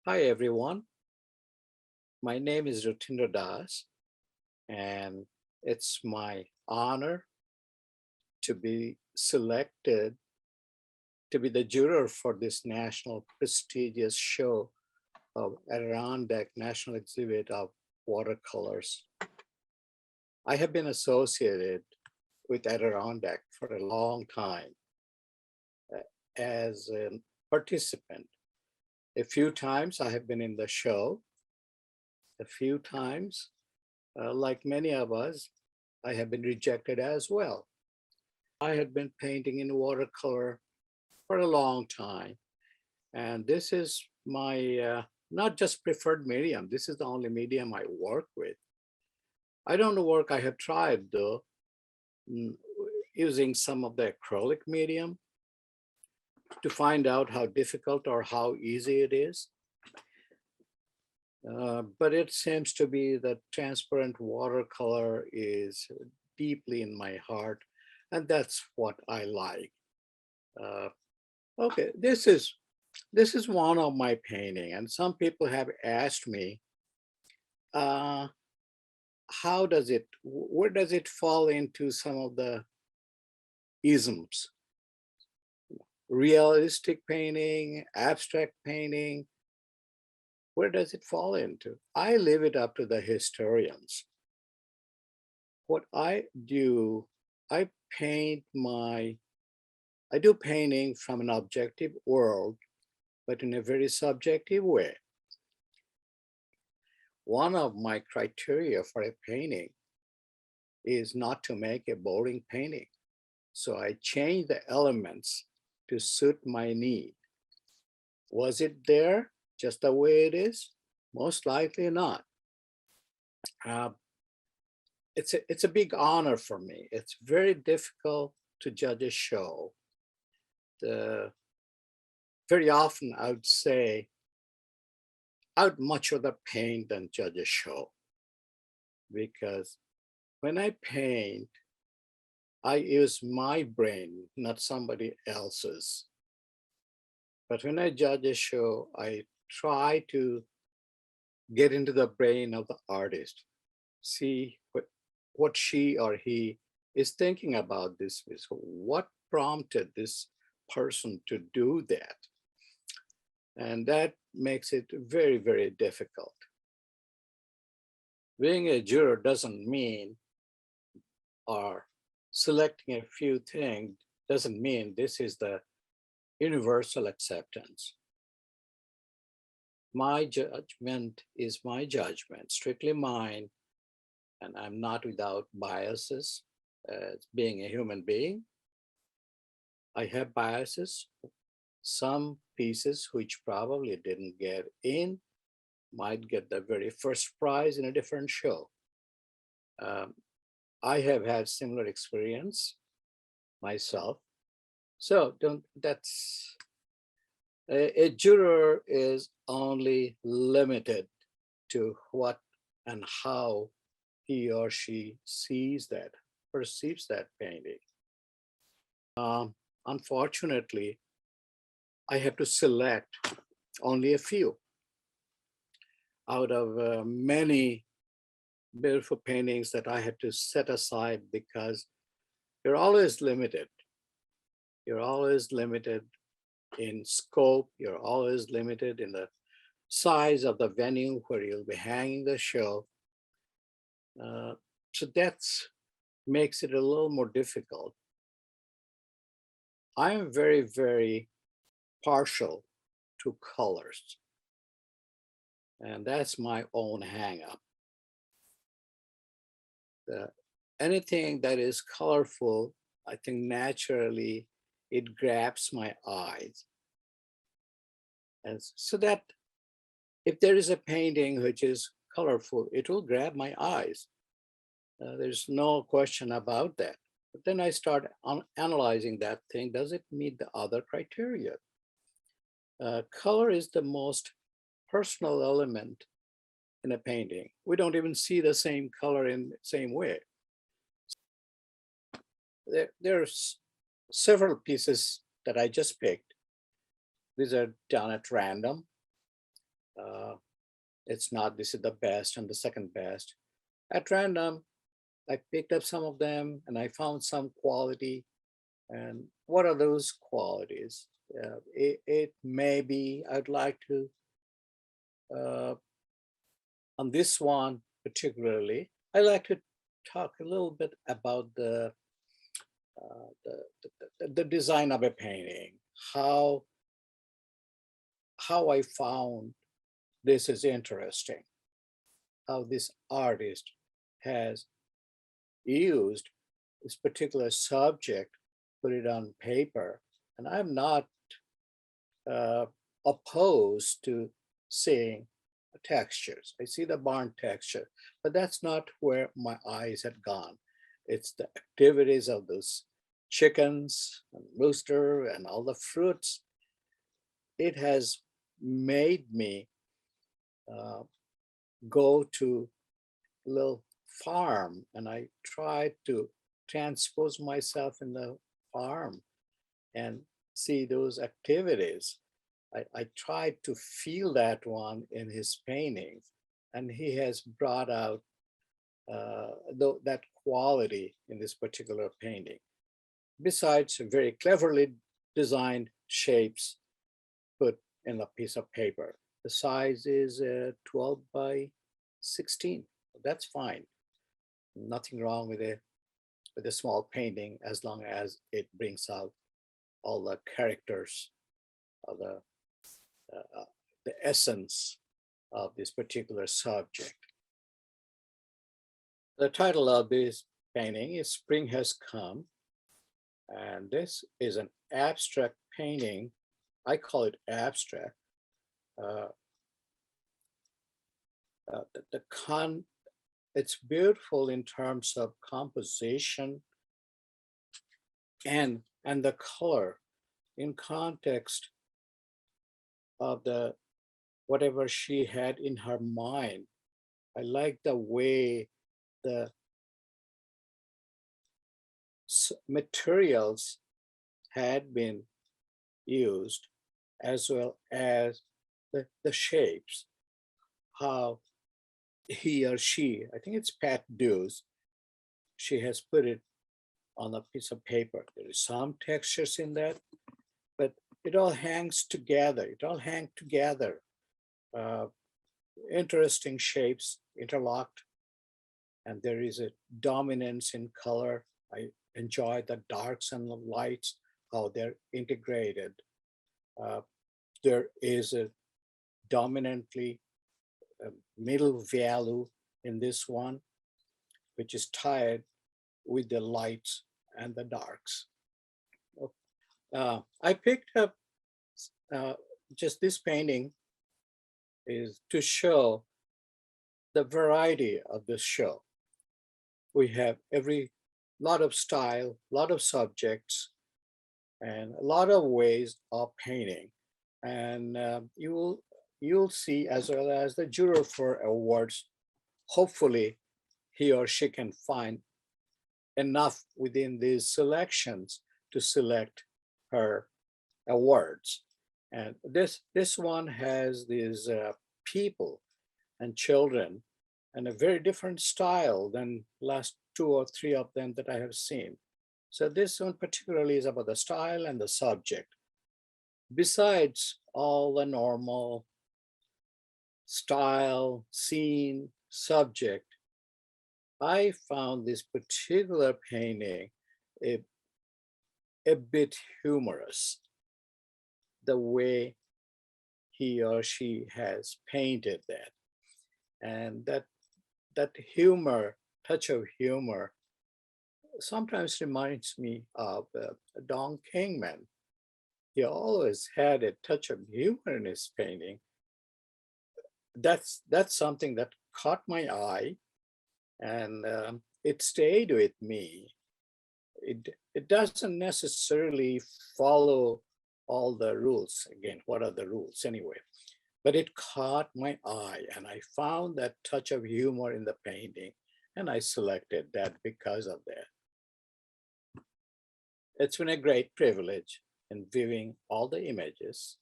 Hi everyone, my name is Ratindra, and it's my honor to be selected to be the juror for this national prestigious show of Adirondack National Exhibit of Watercolors. I have been associated with Adirondack for a long time uh, as a participant. A few times I have been in the show, a few times, like many of us, I have been rejected as well. I had been painting in watercolor for a long time, and this is my not just preferred medium, this is the only medium I work with. I don't know work I have tried though, mm, using some of the acrylic medium to find out how difficult or how easy it is. But it seems to be that transparent watercolor is deeply in my heart, and that's what I like. Uh, okay, this is one of my painting, and some people have asked me, uh, where does it fall into some of the isms? Realistic painting, abstract painting, where does it fall into? I leave it up to the historians. What I do, I paint my, I do painting from an objective world, but in a very subjective way. One of my criteria for a painting is not to make a boring painting. So I changed the elements to suit my need. Was it there just the way it is? Most likely not. Uh, it's a big honor for me. It's very difficult to judge a show. The, very often I would say I would much rather paint than judge a show, because when I paint, I use my brain, not somebody else's. But when I judge a show, I try to get into the brain of the artist, see what she or he is thinking about this piece. What prompted this person to do that? And that makes it very, very difficult. Being a juror doesn't mean, or selecting a few things doesn't mean this is the universal acceptance. My judgment is my judgment, strictly mine, and I'm not without biases. Being a human being, I have biases. Some pieces which probably didn't get in might get the very first prize in a different show. Um, I have had similar experience myself. So don't, that's a juror is only limited to what and how he or she sees that, perceives that painting. Unfortunately, I have to select only a few out of many beautiful paintings that I had to set aside, because you're always limited. You're always limited in scope. You're always limited in the size of the venue where you'll be hanging the show. Uh, so that makes it a little more difficult. I am very, very partial to colors, and that's my own hang up. Anything that is colorful, I think naturally it grabs my eyes. And so that if there is a painting which is colorful, it will grab my eyes. There's no question about that. But then I start analyzing that thing. Does it meet the other criteria? Color is the most personal element in a painting. We don't even see the same color in the same way. There's several pieces that I just picked. These are done at random. Uh, it's not this is the best and the second best. At random, I picked up some of them and I found some quality. And what are those qualities? It may be, I'd like to, uh, on this one particularly, I like to talk a little bit about the design of a painting, how, how I found this is interesting, how this artist has used this particular subject, put it on paper. And I'm not uh, opposed to seeing textures. I see the barn texture, but that's not where my eyes had gone. It's the activities of those chickens and rooster and all the fruits. It has made me uh, go to a little farm and I tried to transpose myself in the farm and see those activities. I tried to feel that one in his paintings, and he has brought out that quality in this particular painting. Besides, very cleverly designed shapes put in a piece of paper. The size is 12 by 16. That's fine. Nothing wrong with a small painting as long as it brings out all the characters of uh, the essence of this particular subject. The title of this painting is Spring Has Come, and this is an abstract painting. I call it abstract. Uh, the it's beautiful in terms of composition and the color in context of the whatever she had in her mind. I like the way the materials had been used, as well as the shapes, how he or she, I think it's Pat Dews, she has put it on a piece of paper. There is some textures in that, but it all hangs together. It all hangs together. Uh, Interesting shapes interlocked, and there is a dominance in color. I enjoy the darks and the lights, how they're integrated. Uh, there is a dominantly middle value in this one, which is tied with the lights and the darks. I picked up uh, just this painting is to show the variety of this show. We have every lot of style, lot of subjects, and a lot of ways of painting. And you'll see, as well as the juror for awards, hopefully he or she can find enough within these selections to select her awards. And this one has these people and children and a very different style than last two or three of them that I have seen. So this one particularly is about the style and the subject. Besides all the normal style, scene, subject, I found this particular painting a, a bit humorous, the way he or she has painted that. And that humor, touch of humor, sometimes reminds me of Don Kingman. He always had a touch of humor in his painting. That's something that caught my eye, and it stayed with me. It doesn't necessarily follow all the rules. Again, what are the rules anyway? But it caught my eye, and I found that touch of humor in the painting, and I selected that because of that. It's been a great privilege in viewing all the images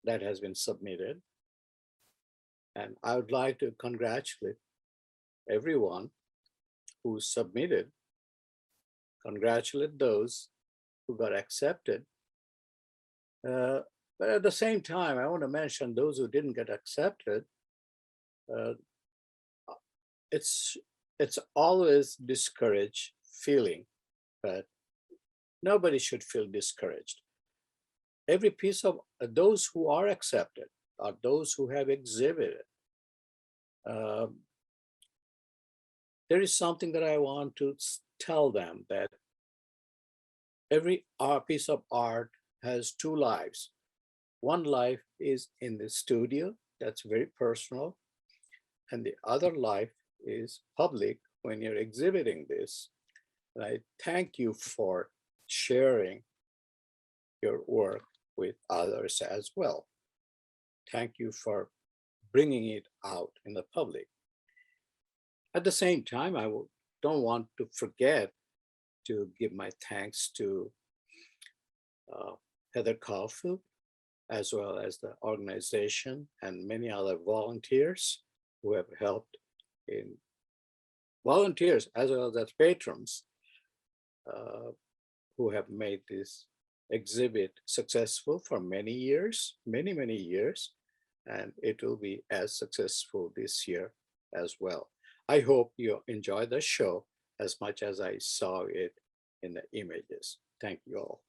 that has been submitted. And I would like to congratulate everyone who submitted, congratulate those who got accepted. Uh, but at the same time, I want to mention those who didn't get accepted. Uh, it's it's always discouraged feeling, but nobody should feel discouraged. Every piece of those who are accepted are those who have exhibited. Um, there is something that I want to tell them, that every piece of art has two lives. One life is in the studio, that's very personal, and the other life is public when you're exhibiting this. And I thank you for sharing your work with others as well. Thank you for bringing it out in the public. At the same time, don't want to forget to give my thanks to uh, Heather Caulfield, as well as the organization and many other volunteers who have helped in volunteers as well as patrons uh, who have made this exhibit successful for many years, many years, and it will be as successful this year as well. I hope you enjoy the show as much as I saw it in the images. Thank you all.